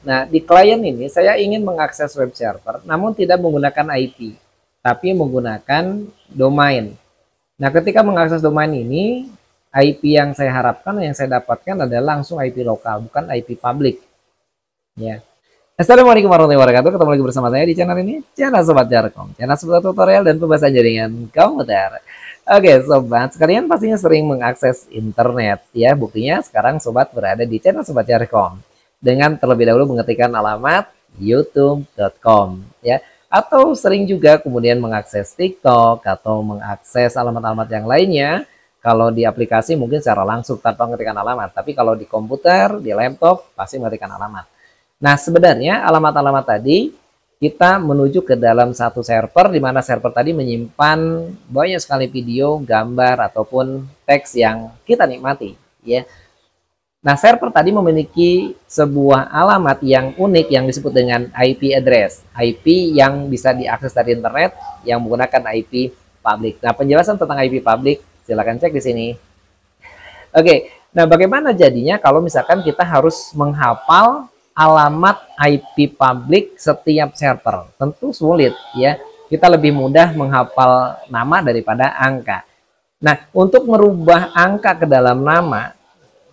Nah, di klien ini saya ingin mengakses web server, namun tidak menggunakan IP, tapi menggunakan domain. Nah, ketika mengakses domain ini, IP yang saya harapkan, yang saya dapatkan adalah langsung IP lokal, bukan IP publik. Ya. Assalamualaikum warahmatullahi wabarakatuh. Ketemu lagi bersama saya di channel ini, channel Sobat Jarkom, channel seputar tutorial dan pembahasan jaringan komputer. Oke, sobat, sekalian pastinya sering mengakses internet ya. Buktinya sekarang sobat berada di channel Sobat Jarkom dengan terlebih dahulu mengetikkan alamat youtube.com ya. Atau sering juga kemudian mengakses TikTok atau mengakses alamat-alamat yang lainnya. Kalau di aplikasi mungkin secara langsung tanpa mengetikkan alamat, tapi kalau di komputer, di laptop pasti mengetikkan alamat. Nah, sebenarnya alamat-alamat tadi kita menuju ke dalam satu server di mana server tadi menyimpan banyak sekali video, gambar ataupun teks yang kita nikmati, ya. Nah, server tadi memiliki sebuah alamat yang unik yang disebut dengan IP address, IP yang bisa diakses dari internet yang menggunakan IP public. Nah, penjelasan tentang IP public silakan cek di sini. Oke, nah bagaimana jadinya kalau misalkan kita harus menghafal alamat IP publik setiap server? Tentu sulit ya. Kita lebih mudah menghafal nama daripada angka. Nah, untuk merubah angka ke dalam nama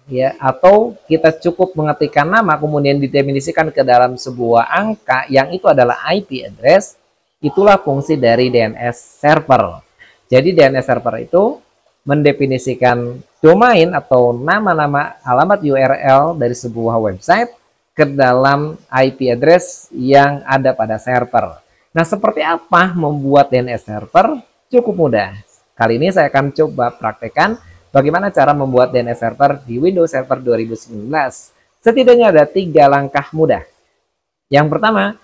ya, atau kita cukup mengetikkan nama kemudian didefinisikan ke dalam sebuah angka yang itu adalah IP address, itulah fungsi dari DNS server. Jadi DNS server itu mendefinisikan domain atau nama-nama alamat URL dari sebuah website ke dalam IP address yang ada pada server. Nah, seperti apa membuat DNS server? Cukup mudah. Kali ini saya akan coba praktekkan bagaimana cara membuat DNS server di Windows Server 2019. Setidaknya ada 3 langkah mudah. Yang pertama,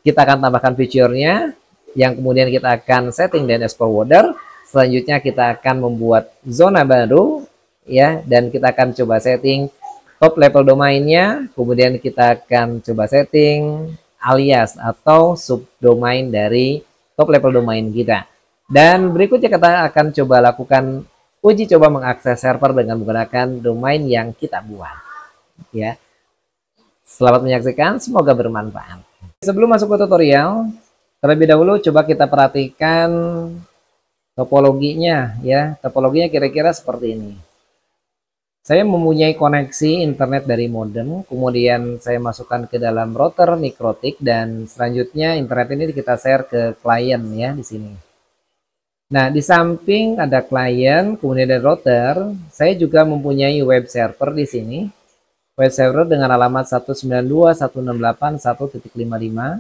kita akan tambahkan fiturnya, yang kemudian kita akan setting DNS forwarder. Selanjutnya kita akan membuat zona baru ya, dan kita akan coba setting top level domainnya, kemudian kita akan coba setting alias atau subdomain dari top level domain kita. Dan berikutnya kita akan coba lakukan uji coba mengakses server dengan menggunakan domain yang kita buat ya. Selamat menyaksikan, semoga bermanfaat. Sebelum masuk ke tutorial, terlebih dahulu coba kita perhatikan topologinya ya. Topologinya kira-kira seperti ini. Saya mempunyai koneksi internet dari modem, kemudian saya masukkan ke dalam router mikrotik dan selanjutnya internet ini kita share ke klien ya di sini. Nah, di samping ada klien, kemudian ada router, saya juga mempunyai web server di sini. Web server dengan alamat 192.168.1.55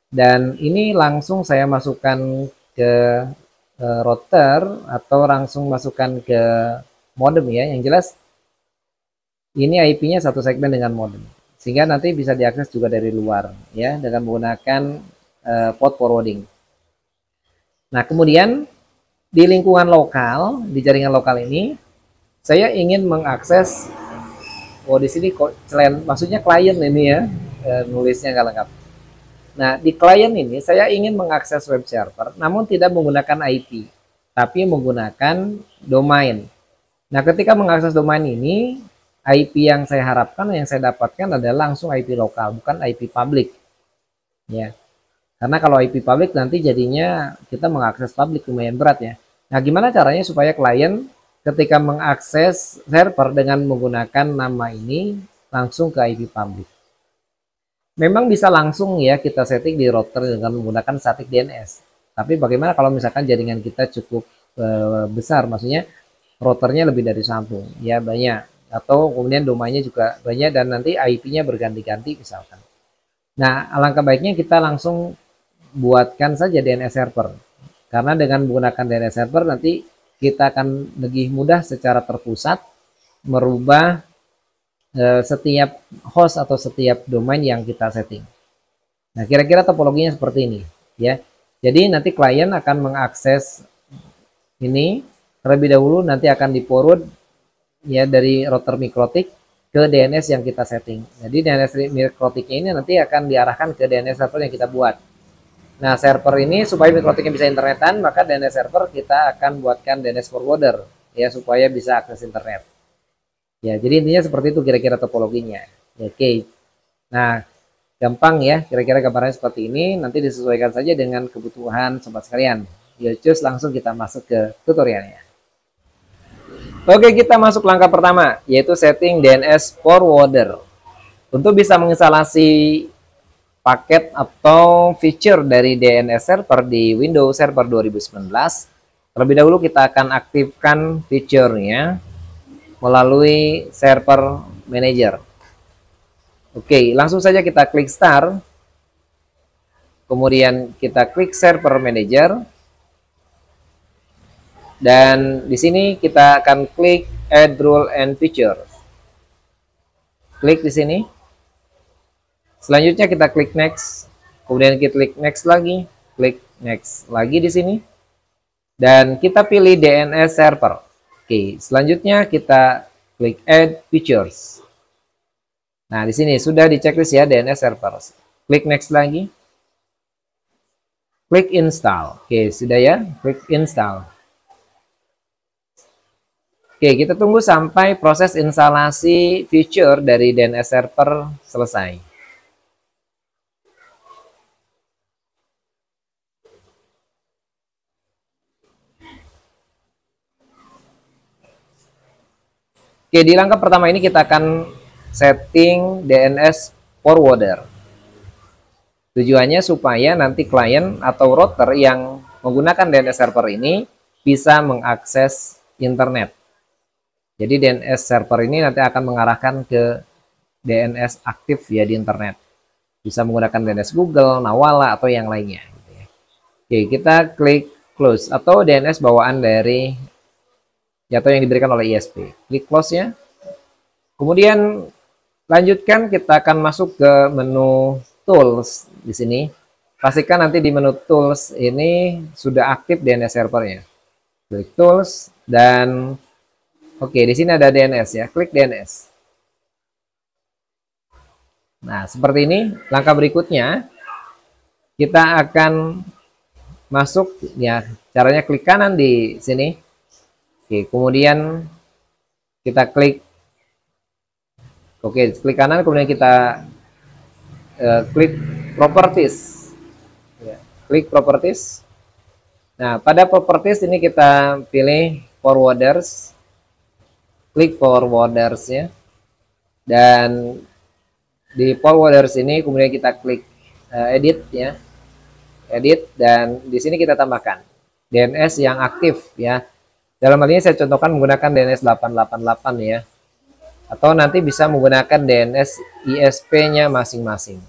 dan ini langsung saya masukkan ke router atau langsung masukkan ke modem ya. Yang jelas ini IP-nya satu segmen dengan modem, sehingga nanti bisa diakses juga dari luar ya dengan menggunakan port forwarding. Nah, kemudian di lingkungan lokal, di jaringan lokal ini saya ingin mengakses, di sini kok maksudnya klien ini ya, nulisnya nggak lengkap. Nah, di klien ini saya ingin mengakses web server namun tidak menggunakan IP, tapi menggunakan domain. Nah, ketika mengakses domain ini, IP yang saya harapkan, yang saya dapatkan adalah langsung IP lokal, bukan IP publik. Ya. Karena kalau IP publik nanti jadinya kita mengakses publik lumayan berat ya. Nah, gimana caranya supaya klien ketika mengakses server dengan menggunakan nama ini langsung ke IP publik? Memang bisa langsung ya kita setting di router dengan menggunakan static DNS. Tapi bagaimana kalau misalkan jaringan kita cukup besar, maksudnya routernya lebih dari satu, ya banyak. Atau kemudian domainnya juga banyak dan nanti IP-nya berganti-ganti misalkan. Nah, alangkah baiknya kita langsung buatkan saja DNS server. Karena dengan menggunakan DNS server nanti kita akan lebih mudah secara terpusat merubah setiap host atau setiap domain yang kita setting. Nah, kira-kira topologinya seperti ini ya. Jadi nanti klien akan mengakses ini terlebih dahulu, nanti akan di-forward ya dari router mikrotik ke DNS yang kita setting. Jadi DNS mikrotiknya ini nanti akan diarahkan ke DNS server yang kita buat. Nah, server ini supaya mikrotiknya bisa internetan, maka DNS server kita akan buatkan DNS forwarder ya supaya bisa akses internet. Ya, jadi intinya seperti itu kira-kira topologinya. Oke. Nah, Gampang ya, kira-kira gambarannya seperti ini. Nanti disesuaikan saja dengan kebutuhan sobat sekalian. Yuk cus, langsung kita masuk ke tutorialnya. Oke, kita masuk langkah pertama, yaitu setting DNS forwarder. Untuk bisa menginstalasi paket atau feature dari DNS server di Windows Server 2019, terlebih dahulu kita akan aktifkan fiturnya melalui Server Manager. Oke, langsung saja kita klik Start. Kemudian kita klik Server Manager. Dan di sini kita akan klik Add Rule and Feature. Klik di sini. Selanjutnya kita klik Next. Kemudian kita klik Next lagi, klik Next lagi di sini. Dan kita pilih DNS Server. Oke, selanjutnya kita klik Add Features. Nah, di sini sudah di checklist ya DNS server. Klik next lagi. Klik install. Oke, sudah ya. Klik install. Oke, kita tunggu sampai proses instalasi feature dari DNS server selesai. Oke, di langkah pertama ini kita akan setting DNS forwarder. Tujuannya supaya nanti klien atau router yang menggunakan DNS server ini bisa mengakses internet. Jadi DNS server ini nanti akan mengarahkan ke DNS aktif ya di internet. Bisa menggunakan DNS Google, Nawala, atau yang lainnya. Oke, kita klik close atau DNS bawaan dari atau yang diberikan oleh ISP. Klik close ya. Kemudian lanjutkan, kita akan masuk ke menu tools di sini. Pastikan nanti di menu tools ini sudah aktif DNS servernya. Klik tools dan oke, di sini ada DNS ya. Klik DNS. Nah, seperti ini. Langkah berikutnya kita akan masuk ya. Caranya klik kanan di sini. Oke, kemudian kita klik kanan, kemudian kita klik properties ya, klik properties. Nah, pada properties ini kita pilih forwarders, klik forwarders ya, dan di forwarders ini kemudian kita klik edit ya, edit, dan di sini kita tambahkan DNS yang aktif ya. Dalam hal ini saya contohkan menggunakan DNS 888 ya. Atau nanti bisa menggunakan DNS ISP-nya masing-masing.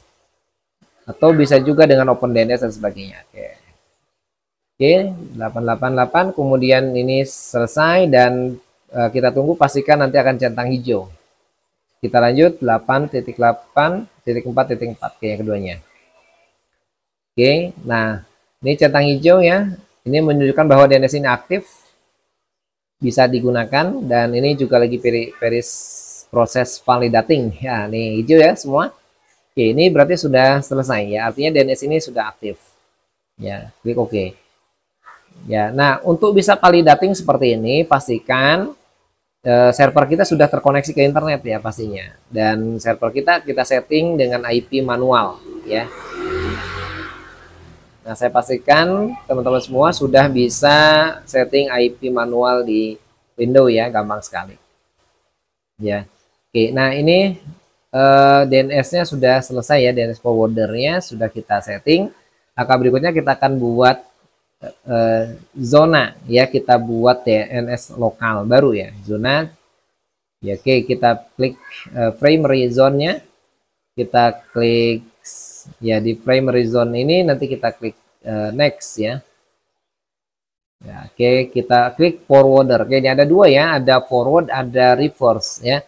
Atau bisa juga dengan OpenDNS dan sebagainya. Oke, 888, kemudian ini selesai dan kita tunggu, pastikan nanti akan centang hijau. Kita lanjut 8.8.4.4 yang keduanya. Oke, nah ini centang hijau ya. Ini menunjukkan bahwa DNS ini aktif, bisa digunakan, dan ini juga lagi proses validating ya. Nih hijau ya semua. Oke, ini berarti sudah selesai ya, artinya DNS ini sudah aktif ya. Klik OK ya. Nah, untuk bisa validating seperti ini, pastikan server kita sudah terkoneksi ke internet ya pastinya, dan server kita setting dengan IP manual ya. Nah, saya pastikan teman-teman semua sudah bisa setting IP manual di Windows ya, gampang sekali. Ya. Oke, nah ini DNS-nya sudah selesai ya, DNS forwarder-nya sudah kita setting. Langkah berikutnya kita akan buat zona ya, kita buat DNS lokal baru ya, zona. Ya, oke, kita klik primary zone-nya. Kita klik ya di primary zone ini, nanti kita klik next ya. Ya, oke, kita klik forwarder. Oke, ini ada dua ya, ada forward, ada reverse ya.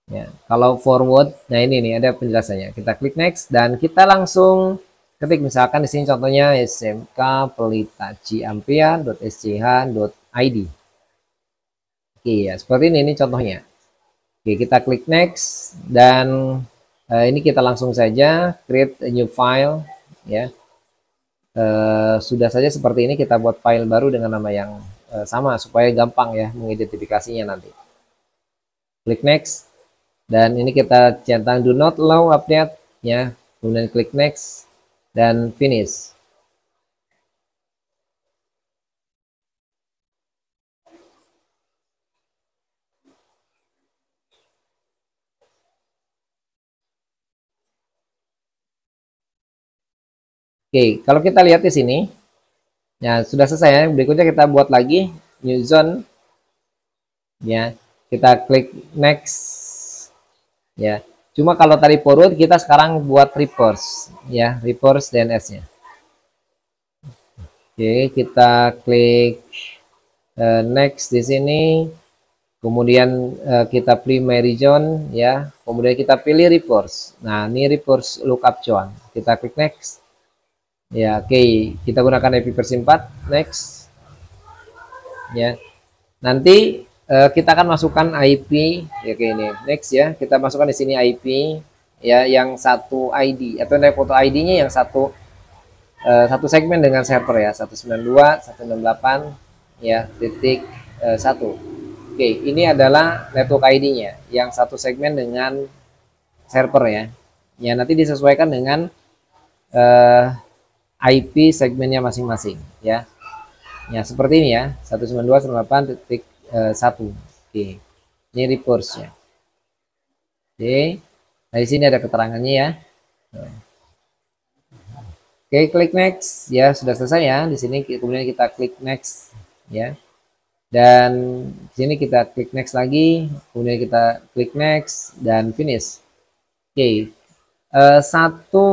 Ya, kalau forward, nah ini nih ada penjelasannya. Kita klik next dan kita langsung ketik, misalkan di sini contohnya smk.pelitaciampea.sch.id. Oke ya, seperti ini contohnya. Oke, kita klik next dan ini kita langsung saja create a new file ya. Sudah saja seperti ini, kita buat file baru dengan nama yang sama supaya gampang ya mengidentifikasinya nanti. Klik next dan ini kita centang do not allow update ya. kemudian klik next dan finish. Oke, kalau kita lihat di sini, ya sudah selesai ya. Berikutnya kita buat lagi new zone, ya. Kita klik next, ya. Cuma kalau tadi forward, kita sekarang buat reverse, ya, reverse DNS-nya. Oke, kita klik next di sini, kemudian kita primary zone, ya. Kemudian kita pilih reverse. Nah, ini reverse lookup zone. Kita klik next. Ya, oke, kita gunakan IP versi 4, next. Ya, nanti kita akan masukkan IP, ya kayak ini, next ya. Kita masukkan di sini IP, ya, yang satu ID atau foto ID-nya yang satu segmen dengan server ya, 192.168 ya titik 1. Oke, ini adalah network ID-nya yang satu segmen dengan server ya. Ya, nanti disesuaikan dengan IP segmennya masing-masing ya. Ya, seperti ini ya, 192.168.1. Oke. Ini reverse-nya. Oke. Nah, di sini ada keterangannya ya. Oke, klik next. Ya, sudah selesai ya. Di sini kemudian kita klik next ya. Dan di sini kita klik next lagi, kemudian kita klik next dan finish. Oke. Satu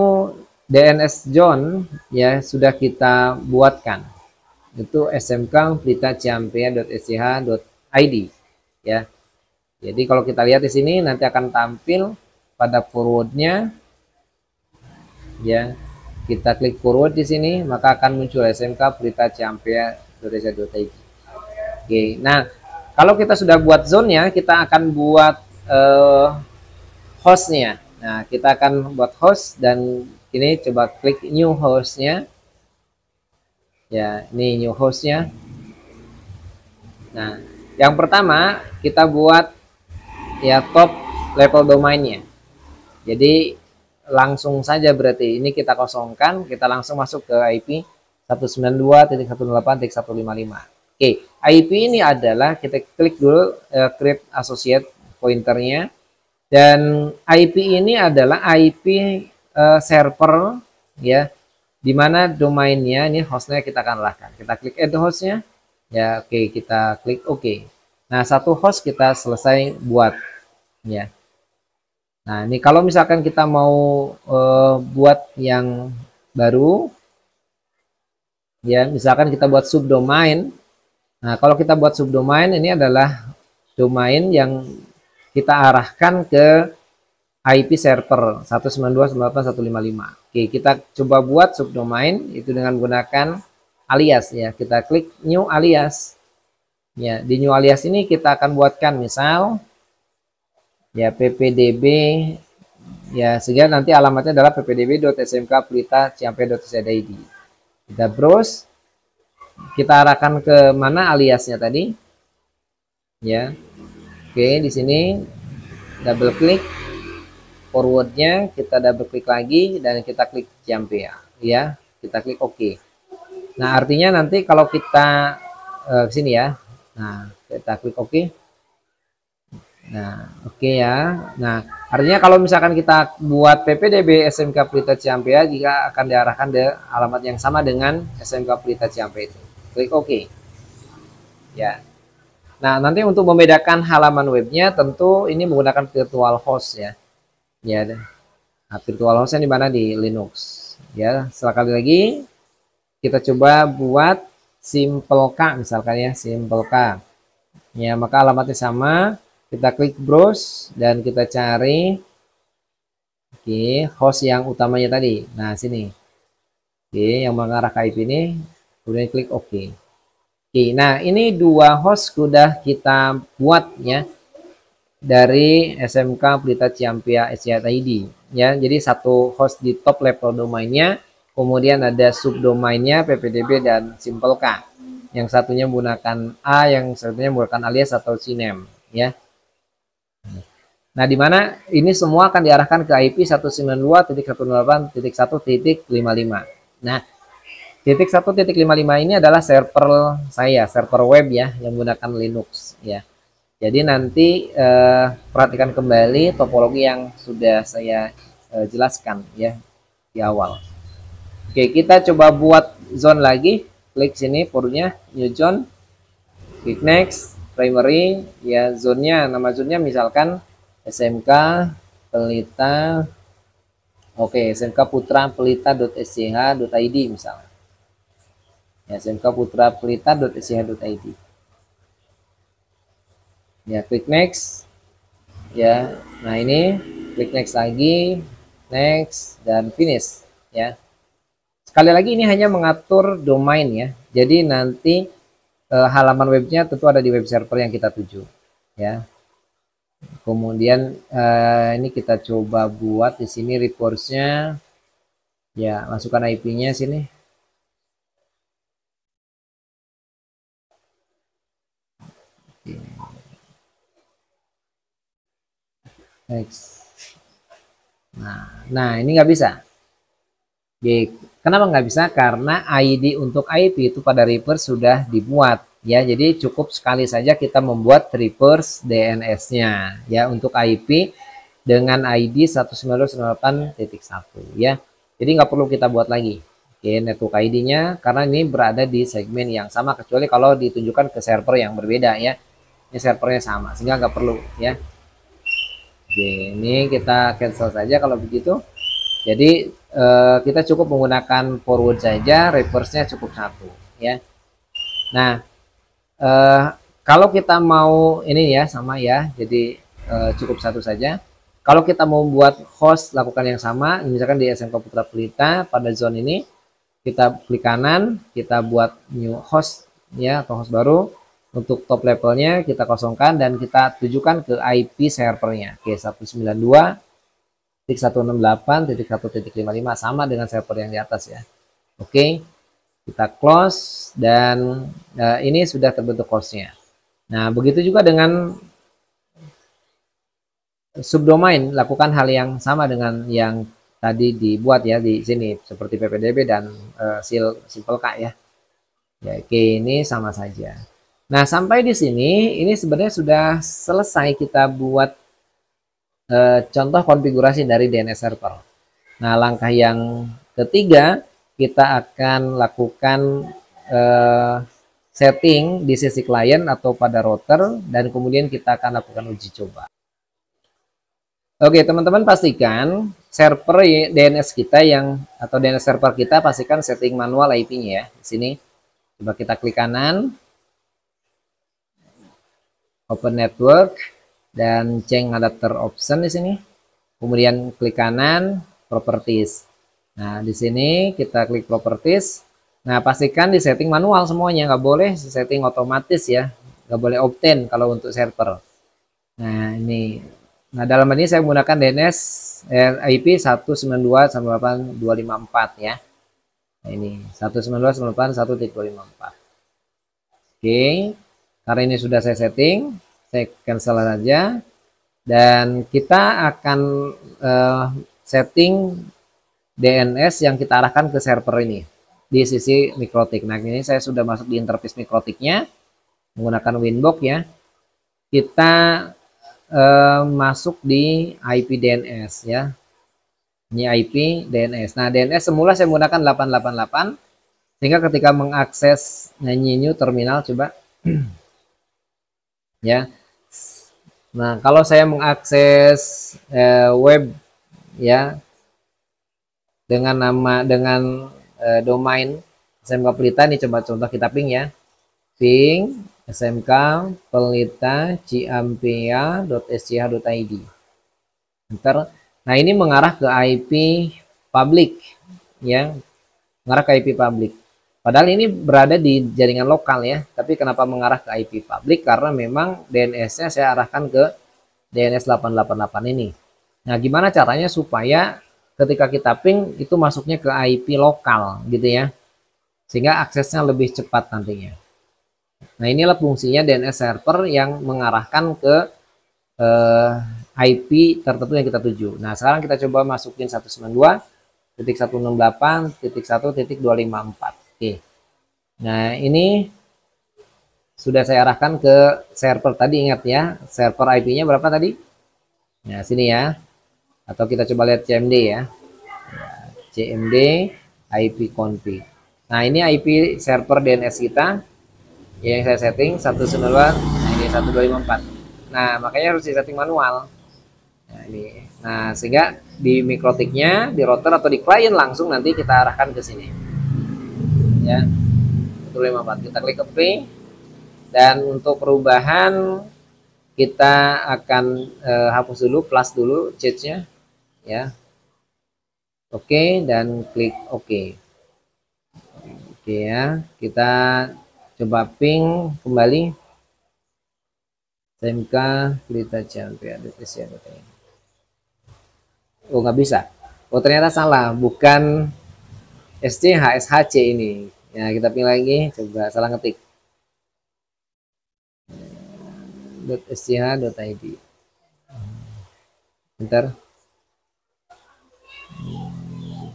DNS zone ya sudah kita buatkan, itu smk.pelita.ciampea.sch.id ya. Jadi kalau kita lihat di sini nanti akan tampil pada forwardnya ya. Kita klik forward di sini maka akan muncul smk.pelita.ciampea.sch.id. Oke, nah kalau kita sudah buat zone-nya, kita akan buat hostnya. Nah, kita akan buat host dan ini coba klik new hostnya. Ya, ini new hostnya. Nah, yang pertama kita buat ya top level domainnya. Jadi langsung saja berarti ini kita kosongkan, kita langsung masuk ke IP 192.168.155. Oke, IP ini adalah kita klik dulu create associate pointernya. Dan IP ini adalah IP server ya, dimana domainnya ini hostnya kita akan arahkan. Kita klik add hostnya ya. Oke, kita klik OK. Nah, satu host kita selesai buat ya. Nah, ini kalau misalkan kita mau buat yang baru ya, misalkan kita buat subdomain. Nah, kalau kita buat subdomain, ini adalah domain yang kita arahkan ke IP server 192.168.155. Oke, kita coba buat subdomain itu dengan menggunakan alias ya. Kita klik new alias. Ya, di new alias ini kita akan buatkan misal ya ppdb ya, sehingga nanti alamatnya adalah ppdb.smkpelita.ciampea.sch.id. Kita browse, kita arahkan ke mana aliasnya tadi ya. Oke, di sini double klik forwardnya, kita double klik lagi dan kita klik Ciampea ya. Kita klik OK. Nah, artinya nanti kalau kita ke sini ya. Nah, kita klik OK. Nah, oke ya. Nah, artinya kalau misalkan kita buat ppdb SMK Pelita Ciampea, jika akan diarahkan ke alamat yang sama dengan SMK Pelita Ciampea itu. Klik OK. Ya. Nah, nanti untuk membedakan halaman webnya tentu ini menggunakan virtual host ya. Ya, nah, virtual hostnya di mana di Linux. Ya, sekali lagi kita coba buat simple K misalkan ya, simple K. Ya, maka alamatnya sama. Kita klik browse dan kita cari host yang utamanya tadi. Nah, sini. Yang mengarah ke IP ini, kemudian klik OK. Nah ini dua host sudah kita buat ya dari SMK Pelita Ciampea SCID ya. Jadi satu host di top level domainnya, kemudian ada subdomainnya ppdb dan simple K. Yang satunya menggunakan A, yang satunya menggunakan alias atau sinem ya. Nah, di mana ini semua akan diarahkan ke IP 192.168.1.55. Nah, titik 1.55 ini adalah server saya, server web ya, yang menggunakan Linux ya. Jadi nanti perhatikan kembali topologi yang sudah saya jelaskan ya di awal. Oke, kita coba buat zone lagi. Klik sini portnya, new zone, klik next, primary ya, zonenya, nama zonenya misalkan SMK Pelita. Oke, SMK Putra Pelita.sch.id misalnya. Ya, SMK Putra Pelita.sch.id. Ya, klik next. Ya, nah ini klik next lagi, next dan finish ya. Sekali lagi ini hanya mengatur domain ya. Jadi nanti halaman webnya tentu ada di web server yang kita tuju ya. Kemudian ini kita coba buat di sini reportsnya ya, masukkan IP-nya sini. Next. Nah ini nggak bisa. Kenapa nggak bisa? Karena ID untuk IP itu pada reverse sudah dibuat ya. Jadi cukup sekali saja kita membuat reverse DNS-nya ya untuk IP dengan ID 192.168.1 ya. Jadi nggak perlu kita buat lagi. Oke, network ID-nya karena ini berada di segmen yang sama, kecuali kalau ditunjukkan ke server yang berbeda ya. Ini servernya sama sehingga nggak perlu ya. Oke, ini kita cancel saja kalau begitu. Jadi kita cukup menggunakan forward saja, reverse-nya cukup satu ya. Nah, kalau kita mau ini ya sama ya, jadi cukup satu saja. Kalau kita mau buat host, lakukan yang sama, misalkan di SMK Putra Pelita pada zone ini, kita klik kanan, kita buat new host ya, atau host baru. Untuk top levelnya kita kosongkan dan kita tujukan ke IP servernya, oke, 192.168.1.55 sama dengan server yang di atas ya. Oke, kita close dan ini sudah terbentuk hostnya. Nah, begitu juga dengan subdomain, lakukan hal yang sama dengan yang tadi dibuat ya di sini seperti ppdb dan simple K ya. Ya, oke, ini sama saja. Nah, sampai di sini ini sebenarnya sudah selesai kita buat contoh konfigurasi dari DNS server. Nah, langkah yang ketiga kita akan lakukan setting di sisi klien atau pada router dan kemudian kita akan lakukan uji coba. Oke, teman-teman pastikan server DNS kita atau DNS server kita pastikan setting manual IP-nya ya. Di sini coba kita klik kanan, open network dan change adapter option di sini. Kemudian klik kanan, properties. Nah, di sini kita klik properties. Nah, pastikan di setting manual semuanya, nggak boleh setting otomatis ya. Nggak boleh opt-in kalau untuk server. Nah, ini. Nah, dalam ini saya menggunakan DNS IP 192.168.254 ya. Nah, ini 192.168.1.254. Oke. Karena ini sudah saya setting, saya cancel saja. Dan kita akan setting DNS yang kita arahkan ke server ini di sisi mikrotik. Nah, ini saya sudah masuk di interface mikrotiknya menggunakan Winbox ya. Kita masuk di IP DNS ya. Ini IP DNS. Nah, DNS semula saya menggunakan 888 sehingga ketika mengakses new terminal coba ya. Nah, kalau saya mengakses web ya dengan domain SMK Pelita, ini coba contoh kita ping ya. Ping SMK Pelita ciampea.sch.id. Nah, ini mengarah ke IP public ya. Mengarah ke IP public. Padahal ini berada di jaringan lokal ya, tapi kenapa mengarah ke IP public? Karena memang DNS-nya saya arahkan ke DNS 888 ini. Nah, gimana caranya supaya ketika kita ping itu masuknya ke IP lokal gitu ya, sehingga aksesnya lebih cepat nantinya. Nah, inilah fungsinya DNS server yang mengarahkan ke IP tertentu yang kita tuju. Nah, sekarang kita coba masukin 192.168.1.1.254. Oke. Nah, ini sudah saya arahkan ke server tadi, ingat ya. Server IP-nya berapa tadi? Nah, sini ya. Atau kita coba lihat CMD ya. CMD IP config. Nah, ini IP server DNS kita yang saya setting 192. Nah, ini 1254. Nah, makanya harus disetting manual. Nah, ini. Nah, sehingga di mikrotiknya, di router atau di klien langsung nanti kita arahkan ke sini. Ya. 154. Kita klik apply. Dan untuk perubahan kita akan hapus dulu, plus dulu change-nya ya. Oke, dan klik oke. Oke ya, kita coba ping kembali SMK Pelita Champion. Oh, nggak bisa. Oh, ternyata salah, bukan SCHSHC ini. Ya, kita ping lagi, coba salah ngetik. .sch.id. Bentar.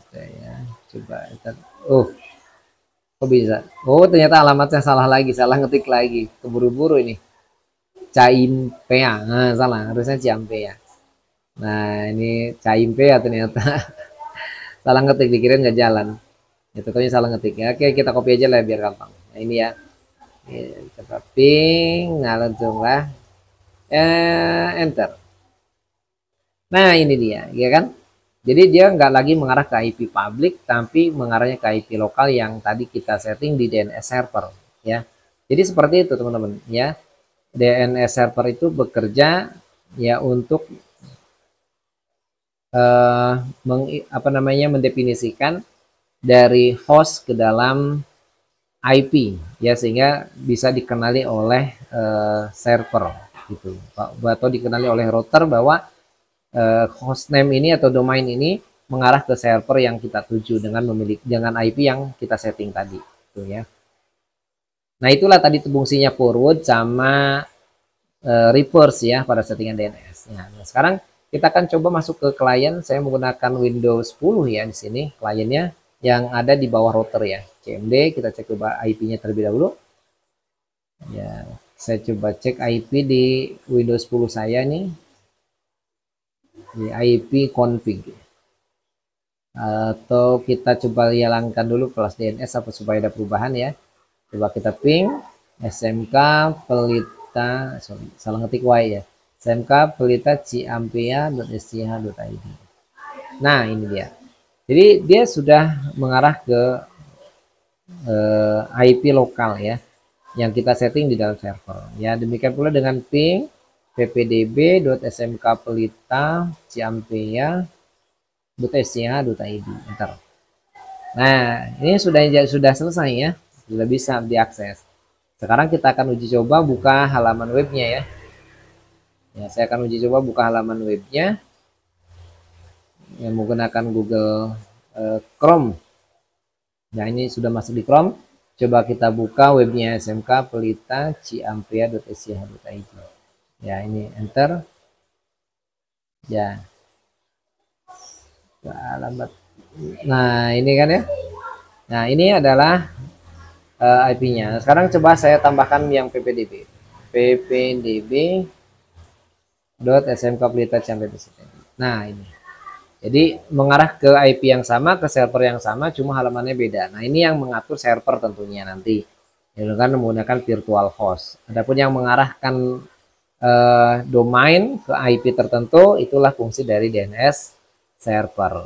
Saya coba enter. Oh, kok bisa? Oh, ternyata alamatnya salah lagi, salah ngetik lagi. Keburu-buru ini. Caimpea. Nah, salah, harusnya Ciampea. Nah, ini Caimpea ternyata. Salah ngetik, dikirain nggak jalan. Itu kan salah ngetik ya. Oke, kita copy aja lah biar gampang. Nah, ini ya. Coba ping, nah langsung lah. Enter. Nah, ini dia, ya kan? Jadi dia nggak lagi mengarah ke IP public, tapi mengarahnya ke IP lokal yang tadi kita setting di DNS server, ya. Jadi seperti itu teman-teman, ya. DNS server itu bekerja ya untuk mendefinisikan dari host ke dalam IP, ya, sehingga bisa dikenali oleh server, gitu, atau dikenali oleh router bahwa hostname ini atau domain ini mengarah ke server yang kita tuju dengan IP yang kita setting tadi, gitu ya. Nah, itulah tadi fungsinya forward sama reverse ya pada settingan DNS. Nah, sekarang kita akan coba masuk ke klien. Saya menggunakan Windows 10 ya di sini kliennya yang ada di bawah router ya. CMD, kita cek coba IP-nya terlebih dahulu. Ya, saya coba cek IP di Windows 10 saya nih. Di IP config. Atau kita coba hilangkan dulu plus DNS apa supaya ada perubahan ya. Coba kita ping SMK Pelita, salah ngetik Y ya. SMK Pelita Ciampea.sch.id. Nah, ini dia. Jadi dia sudah mengarah ke IP lokal ya, yang kita setting di dalam server. Ya, demikian pula dengan ping ppdb.smkpelita ciampea.sch.id. Enter. Nah, ini sudah selesai ya, sudah bisa diakses. Sekarang kita akan uji coba buka halaman webnya ya. Ya, saya akan uji coba buka halaman webnya yang menggunakan Google Chrome. Nah, ini sudah masuk di Chrome. Coba kita buka webnya SMK Pelita ciampea.sch.id. Ya, ini enter. Ya. Alamat. Nah, ini kan ya. Nah, ini adalah IP-nya. Sekarang coba saya tambahkan yang ppdb. ppdb.smkpelita.sch.id. Nah, ini. Jadi mengarah ke IP yang sama, ke server yang sama, cuma halamannya beda. Nah, ini yang mengatur server tentunya nanti. Ya kan, menggunakan virtual host. Adapun yang mengarahkan domain ke IP tertentu, itulah fungsi dari DNS server.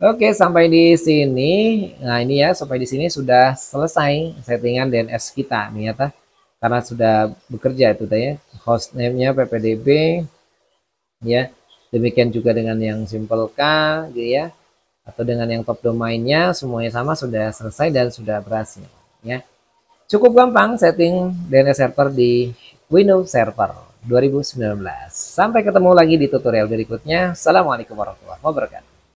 Oke, sampai di sini. Nah, ini ya, sampai di sini sudah selesai settingan DNS kita nih ya, karena sudah bekerja itu ya. Hostname-nya ppdb ya. Demikian juga dengan yang simple K gitu ya, atau dengan yang top domainnya, semuanya sama, sudah selesai dan sudah berhasil ya. Cukup gampang setting DNS server di Windows Server 2019. Sampai ketemu lagi di tutorial berikutnya. Assalamualaikum warahmatullahi wabarakatuh.